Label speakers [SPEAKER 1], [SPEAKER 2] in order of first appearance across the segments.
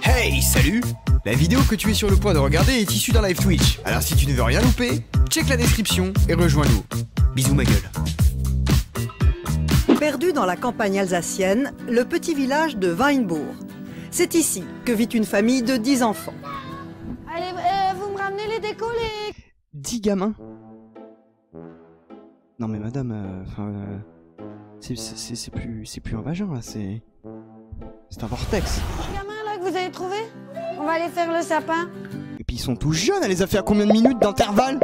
[SPEAKER 1] Hey, salut! La vidéo que tu es sur le point de regarder est issue d'un live Twitch. Alors si tu ne veux rien louper, check la description et rejoins-nous. Bisous ma gueule.
[SPEAKER 2] Perdu dans la campagne alsacienne, le petit village de Weinbourg. C'est ici que vit une famille de 10 enfants.
[SPEAKER 3] Allez, vous me ramenez les décols, les...
[SPEAKER 1] 10 gamins? Non mais madame, c'est plus un vagin là, c'est un vortex.
[SPEAKER 3] Les gamins là que vous avez trouvé, on va aller faire le sapin.
[SPEAKER 1] Et puis ils sont tous jeunes, elle les a fait à combien de minutes d'intervalle?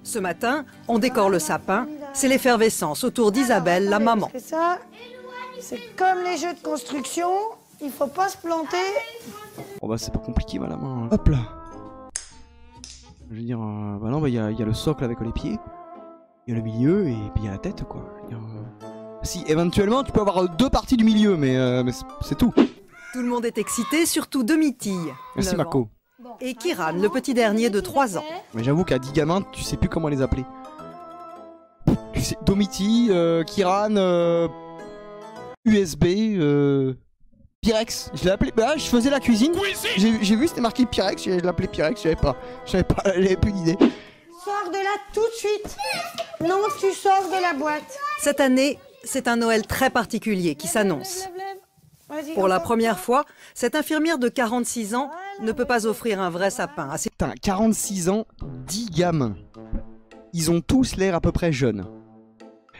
[SPEAKER 2] Ce matin, on décore le sapin. C'est l'effervescence autour d'Isabelle, la maman.
[SPEAKER 3] C'est ça, c'est comme les jeux de construction, il faut pas se planter.
[SPEAKER 1] Oh bah c'est pas compliqué madame, hein. Hop là. Je veux dire, bah non, bah il y a le socle avec les pieds, il y a le milieu et puis il y a la tête quoi. Je veux dire, si éventuellement tu peux avoir deux parties du milieu, mais c'est tout.
[SPEAKER 2] Tout le monde est excité, surtout Domitille.
[SPEAKER 1] Merci Mako.
[SPEAKER 2] Et Kiran, le petit dernier de 3 ans.
[SPEAKER 1] Mais j'avoue qu'à 10 gamins, tu sais plus comment les appeler. Tu sais, Domiti, Kiran, USB, Pyrex. Je l'ai appelé. Bah, je faisais la cuisine. J'ai vu, c'était marqué Pyrex. Je l'appelais Pyrex. J'avais plus d'idée.
[SPEAKER 3] Sors de là tout de suite. Non, tu sors de la boîte.
[SPEAKER 2] Cette année, c'est un Noël très particulier qui s'annonce. Pour la première fois, cette infirmière de 46 ans ne peut pas offrir un vrai sapin.
[SPEAKER 1] Putain, 46 ans, 10 gamins. Ils ont tous l'air à peu près jeunes.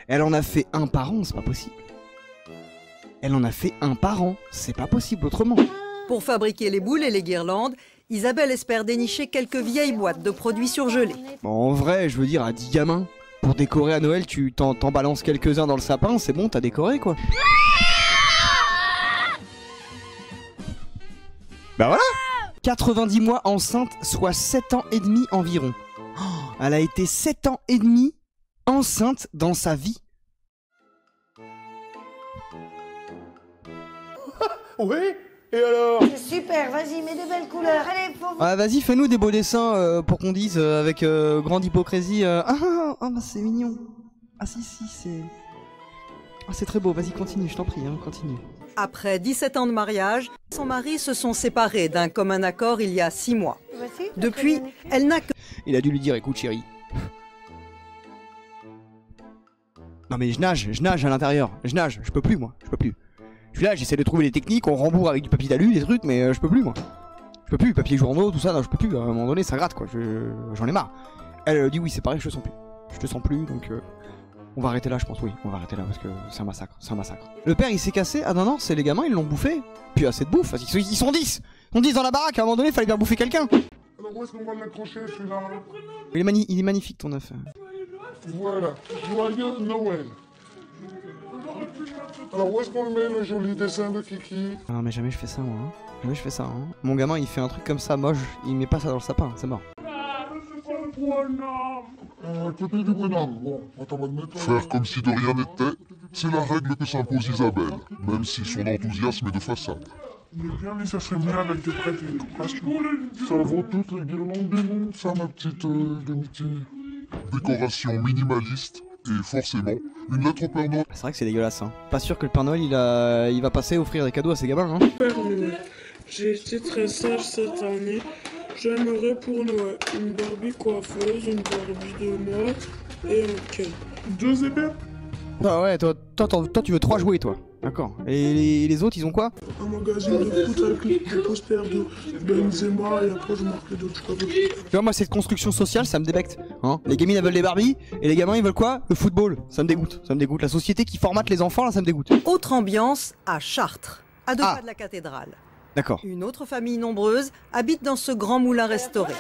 [SPEAKER 1] Elle en a fait un par an, c'est pas possible. Elle en a fait un par an, c'est pas possible autrement.
[SPEAKER 2] Pour fabriquer les boules et les guirlandes, Isabelle espère dénicher quelques vieilles boîtes de produits surgelés.
[SPEAKER 1] Bon, en vrai, je veux dire, à 10 gamins, pour décorer à Noël, tu t'en balances quelques-uns dans le sapin, c'est bon, t'as décoré quoi. Bah voilà. 90 mois enceinte, soit 7 ans et demi environ. Oh, elle a été 7 ans et demi enceinte dans sa vie.
[SPEAKER 4] Oui. Et alors?
[SPEAKER 3] C'est super, vas-y, mets de belles couleurs. Allez, faut...
[SPEAKER 1] Ah, vas-y, fais-nous des beaux dessins pour qu'on dise avec grande hypocrisie. Ah, bah c'est mignon. Ah si, c'est... Ah, c'est très beau, vas-y, continue, je t'en prie, hein, continue.
[SPEAKER 2] Après 17 ans de mariage, son mari se sont séparés d'un commun accord il y a 6 mois. Depuis, elle n'a que...
[SPEAKER 1] Il a dû lui dire, écoute chérie. Non mais je nage à l'intérieur. Je nage, je peux plus moi, je peux plus. Je suis là, j'essaie de trouver des techniques, on rembourre avec du papier d'alu, des trucs, mais je peux plus moi. Je peux plus, papier journaux, tout ça, non, je peux plus. À un moment donné, ça gratte quoi, j'en ai marre. Elle dit oui, c'est pareil, je te sens plus. Je te sens plus, donc... On va arrêter là, je pense, oui. On va arrêter là parce que c'est un massacre, c'est un massacre. Le père, il s'est cassé. Ah non, non, c'est les gamins, ils l'ont bouffé. Puis assez de bouffe. Ils sont 10. Ils sont 10 dans la baraque. À un moment donné, il fallait bien bouffer quelqu'un.
[SPEAKER 4] Alors où est-ce qu'on va l'accrocher celui-là?
[SPEAKER 1] Il est magnifique ton œuf.
[SPEAKER 4] Voilà. Joyeux Noël. Alors où est-ce qu'on le met, le joli dessin de Kiki?
[SPEAKER 1] Ah mais jamais je fais ça moi. Hein. Jamais je fais ça. Hein. Mon gamin, il fait un truc comme ça, moche. Il met pas ça dans le sapin, c'est mort.
[SPEAKER 4] Côté du bonhomme, bon, attends, on va te mettre... Faire comme si de rien n'était, c'est la règle que s'impose Isabelle, même si son enthousiasme est de façade. Mais bien, mais ça serait bien avec des prêtres et des décorations. Ça vaut toutes les guirlandes du monde, ça, ma petite Domitille. Décoration minimaliste, et forcément, une lettre au Père Noël.
[SPEAKER 1] C'est vrai que c'est dégueulasse, hein. Pas sûr que le Père Noël, il va passer offrir des cadeaux à ses gamins, hein.
[SPEAKER 5] Père Noël, j'ai été très sage cette année. J'aimerais pour Noël une Barbie coiffeuse, une Barbie de moi et un Ken. 2 épées.
[SPEAKER 1] Ah ouais, toi tu veux 3 jouets toi. D'accord. Et les autres ils ont quoi?
[SPEAKER 5] Un magazine de foot avec les posters de Benzema et après je marque d'autres choses.
[SPEAKER 1] Tu vois moi cette construction sociale ça me débecte. Hein, les gamines elles veulent des Barbies et les gamins ils veulent quoi? Le football. Ça me dégoûte. Ça me dégoûte. La société qui formate les enfants là ça me dégoûte.
[SPEAKER 2] Autre ambiance à Chartres, à 2 pas de la cathédrale.
[SPEAKER 1] D'accord.
[SPEAKER 2] Une autre famille nombreuse habite dans ce grand moulin restauré.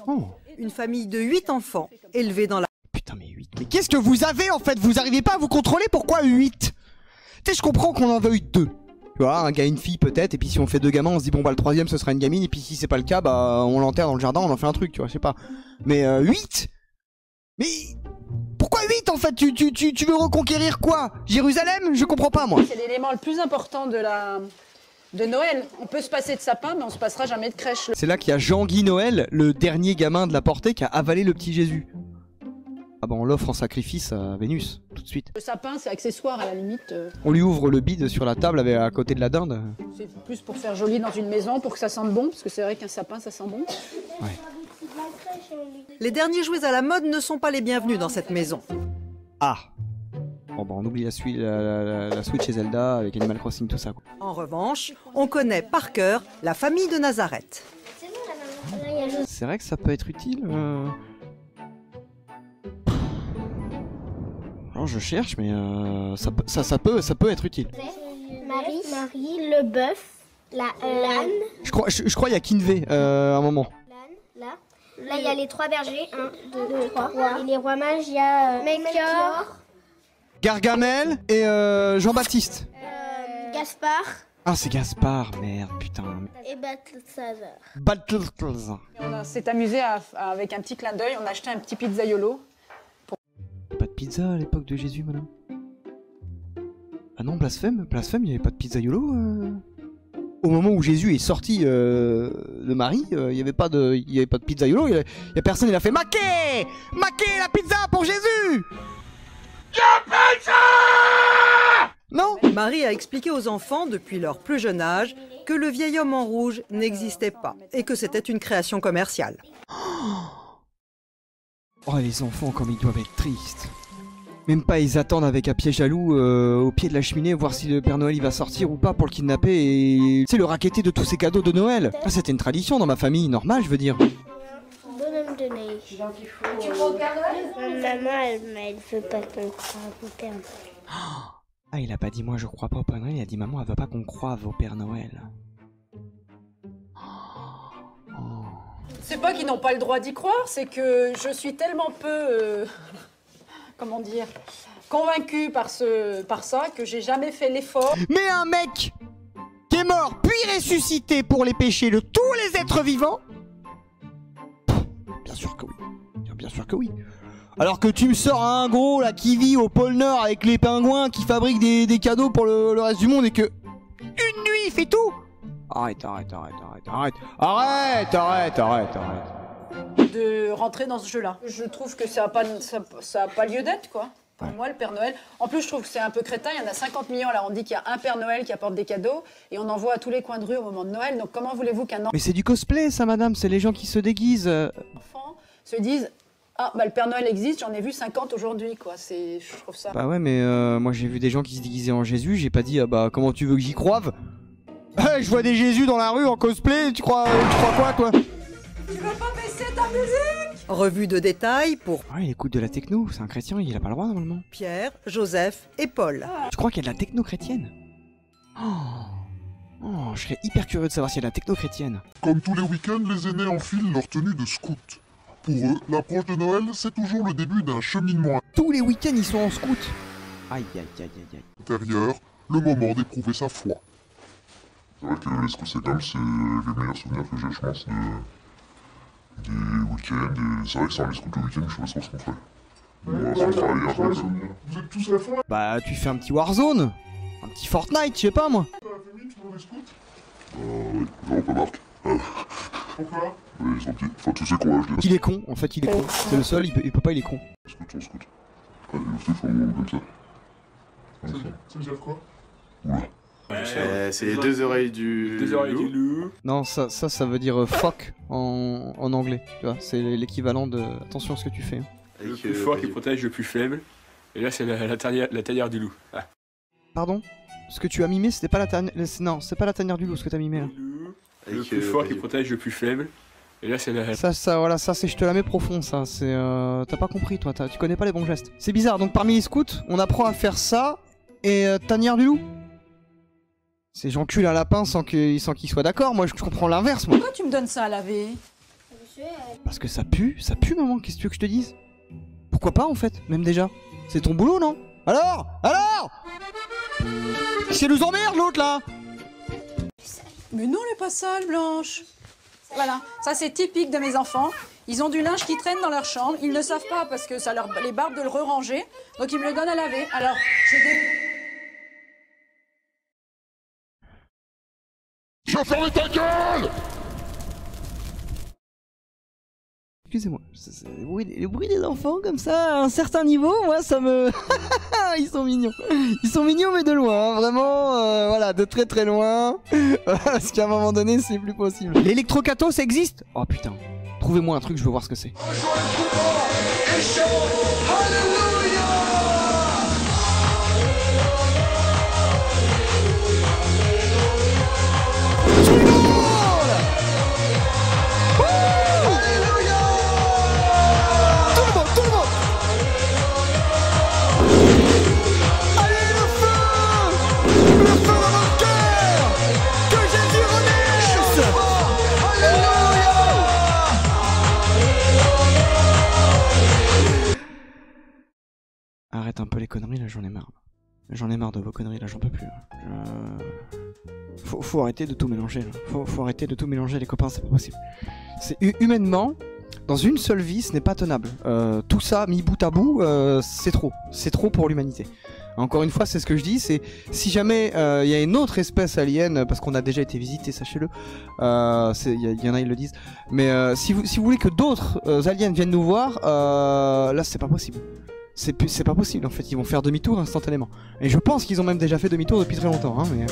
[SPEAKER 1] Oh.
[SPEAKER 2] Une famille de 8 enfants élevés dans la...
[SPEAKER 1] Putain mais 8. Mais qu'est-ce que vous avez en fait? Vous arrivez pas à vous contrôler? Pourquoi 8? Tu sais je comprends qu'on en veuille 2. Tu vois, un gars et une fille peut-être, et puis si on fait 2 gamins on se dit bon bah le 3ème ce sera une gamine, et puis si c'est pas le cas bah on l'enterre dans le jardin, on en fait un truc, tu vois, je sais pas. Mais 8? Mais... Pourquoi 8 en fait? Tu veux reconquérir quoi? Jérusalem? Je comprends pas moi.
[SPEAKER 6] C'est l'élément le plus important de la de Noël. On peut se passer de sapin, mais on se passera jamais de crèche.
[SPEAKER 1] C'est là qu'il y a Jean-Guy Noël, le dernier gamin de la portée, qui a avalé le petit Jésus. Ah bah on l'offre en sacrifice à Vénus, tout de suite.
[SPEAKER 6] Le sapin, c'est accessoire à la limite.
[SPEAKER 1] On lui ouvre le bide sur la table avec, à côté de la dinde.
[SPEAKER 6] C'est plus pour faire joli dans une maison, pour que ça sente bon, parce que c'est vrai qu'un sapin, ça sent bon.
[SPEAKER 1] Ouais.
[SPEAKER 2] Les derniers jouets à la mode ne sont pas les bienvenus dans cette maison.
[SPEAKER 1] Ah. Bon bah on oublie la Switch et Zelda avec Animal Crossing, tout ça quoi.
[SPEAKER 2] En revanche, on connaît par cœur la famille de Nazareth.
[SPEAKER 1] C'est vrai que ça peut être utile. Alors je cherche, mais ça peut être utile.
[SPEAKER 7] Marie, le bœuf, l'âne.
[SPEAKER 1] Je crois qu'il y a Kinvey à un moment.
[SPEAKER 7] Là, il y a les 3 bergers, 1, 2, 3. Et les rois mages, il y a Melchior,
[SPEAKER 1] Gargamel et Jean-Baptiste.
[SPEAKER 7] Gaspard.
[SPEAKER 1] Ah c'est Gaspard, merde, putain.
[SPEAKER 7] Et Balthazar.
[SPEAKER 1] Balthazar.
[SPEAKER 6] On s'est amusé avec un petit clin d'œil, on a acheté un petit pizzaiolo.
[SPEAKER 1] Pas de pizza à l'époque de Jésus, madame. Ah non, blasphème, il n'y avait pas de pizzaiolo. Au moment où Jésus est sorti de Marie, il n'y avait pas de pizzaiolo. Il y a personne, il a fait Maquet la pizza pour Jésus. Non.
[SPEAKER 2] Marie a expliqué aux enfants, depuis leur plus jeune âge, que le vieil homme en rouge n'existait pas et que c'était une création commerciale.
[SPEAKER 1] Oh, les enfants, comme ils doivent être tristes. Même pas, ils attendent avec un piège à loup au pied de la cheminée, voir si le Père Noël il va sortir ou pas pour le kidnapper et... C'est le racketter de tous ces cadeaux de Noël. Ah, c'était une tradition dans ma famille, normale, je veux dire.
[SPEAKER 7] Bonhomme de neige. Tu crois au Père Noël? Maman, elle veut pas qu'on croie au Père Noël.
[SPEAKER 1] Ah, il a pas dit moi je crois pas au Père Noël, il a dit maman elle veut pas qu'on croive au Père Noël.
[SPEAKER 6] C'est pas qu'ils n'ont pas le droit d'y croire, c'est que je suis tellement peu, comment dire, convaincue par ça que j'ai jamais fait l'effort.
[SPEAKER 1] Mais un mec qui est mort puis ressuscité pour les péchés de tous les êtres vivants? Bien sûr que oui. Bien sûr que oui. Alors que tu me sors un gros là qui vit au pôle Nord avec les pingouins qui fabrique des cadeaux pour le reste du monde et que une nuit il fait tout. Arrête.
[SPEAKER 6] De rentrer dans ce jeu-là. Je trouve que ça a pas lieu d'être, quoi. Pour moi, le Père Noël... En plus, je trouve que c'est un peu crétin. Il y en a 50 millions. Là, on dit qu'il y a un Père Noël qui apporte des cadeaux. Et on en voit à tous les coins de rue au moment de Noël. Donc, comment voulez-vous qu'un
[SPEAKER 1] Mais c'est du cosplay, ça, madame. C'est les gens qui se déguisent.
[SPEAKER 6] enfant se dise... Ah, bah le Père Noël existe, j'en ai vu 50 aujourd'hui, quoi. Je trouve ça...
[SPEAKER 1] Bah ouais, mais moi, j'ai vu des gens qui se déguisaient en Jésus. J'ai pas dit, ah bah, comment tu veux que j'y croive? Je vois des Jésus dans la rue en cosplay. Tu crois quoi, toi?
[SPEAKER 6] Tu veux pas baisser ta musique?
[SPEAKER 2] Revue de détails pour
[SPEAKER 1] Ouais, il écoute de la techno. C'est un chrétien, il a pas le droit, normalement.
[SPEAKER 2] Pierre, Joseph et Paul.
[SPEAKER 1] Tu crois qu'il y a de la techno chrétienne? Oh, je serais hyper curieux de savoir s'il y a de la techno chrétienne.
[SPEAKER 4] Comme tous les week-ends, les aînés enfilent leur tenue de scout. Pour eux, l'approche de Noël, c'est toujours le début d'un cheminement
[SPEAKER 1] Tous les week-ends, ils sont en scout. Aïe.
[SPEAKER 4] intérieur, le moment d'éprouver sa foi. C'est vrai que les scouts, c'est quand même les meilleurs souvenirs que j'ai, je pense, des week-ends. Et c'est vrai que sans les scouts le week-end, je sais pas ce qu'on ferait. Bon, sans travailler un peu. Vous êtes tous à la fin là?
[SPEAKER 1] Bah, tu fais un petit Warzone. Un petit Fortnite, je sais pas, moi.
[SPEAKER 4] Dans la famille, tout le monde est scout? Oui, non, pas Marc. Pourquoi? Ils sont petits. Enfin, tu sais quoi, je les...
[SPEAKER 1] Il est con, en fait, il est con. C'est le seul, il peut pas, il est con.
[SPEAKER 4] Scout sur scout. Allez, aussi, faut le comme ça. Ça veut dire quoi? Oula.
[SPEAKER 8] C'est les deux oreilles du loup.
[SPEAKER 1] Non, ça veut dire fuck en anglais. Tu vois, c'est l'équivalent de attention à ce que tu fais. Hein.
[SPEAKER 8] Le plus fort qui protège le plus faible. Et là, c'est la tanière du loup. Ah.
[SPEAKER 1] Pardon? Ce que tu as mimé, c'était pas la tanière. Non, c'est pas la tanière du loup ce que t'as mimé là.
[SPEAKER 8] Le plus fort qui protège le plus faible. Et là, c'est la...
[SPEAKER 1] Voilà, ça c'est je te la mets profond, ça. C'est t'as pas compris, toi. Tu connais pas les bons gestes. C'est bizarre. Donc parmi les scouts, on apprend à faire ça et tanière du loup. C'est j'encule un lapin sans qu'il soit d'accord. Moi, je comprends l'inverse, moi.
[SPEAKER 6] Pourquoi tu me donnes ça à laver?
[SPEAKER 1] Parce que ça pue, maman. Qu'est-ce que tu veux que je te dise? Pourquoi pas, en fait, même déjà. C'est ton boulot, non? Alors? C'est nous emmerde, l'autre, là.
[SPEAKER 6] Mais non, elle est pas sale, Blanche. Voilà, ça c'est typique de mes enfants. Ils ont du linge qui traîne dans leur chambre. Ils ne savent pas parce que ça les barbe de le re-ranger. Donc ils me le donnent à laver. Alors, j'ai des...
[SPEAKER 4] vas fermer ta gueule!
[SPEAKER 1] Excusez-moi, les bruits des enfants comme ça, à un certain niveau, moi ça me... Ils sont mignons. Ils sont mignons mais de loin, hein, vraiment, voilà, de très très loin. Parce qu'à un moment donné, c'est plus possible. L'électrocato, ça existe? Oh putain, trouvez-moi un truc, je veux voir ce que c'est. Arrête un peu les conneries, là j'en ai marre. J'en ai marre de vos conneries, là j'en peux plus. Faut arrêter de tout mélanger, là. Faut arrêter de tout mélanger les copains, c'est pas possible. C'est humainement, dans une seule vie, ce n'est pas tenable. Tout ça mis bout à bout, c'est trop. C'est trop pour l'humanité. Encore une fois, c'est ce que je dis, c'est si jamais il y a une autre espèce alien, parce qu'on a déjà été visité, sachez-le, il y en a, ils le disent, mais si vous voulez que d'autres aliens viennent nous voir, là c'est pas possible. C'est pas possible en fait, ils vont faire demi-tour instantanément. Et je pense qu'ils ont même déjà fait demi-tour depuis très longtemps, hein, mais...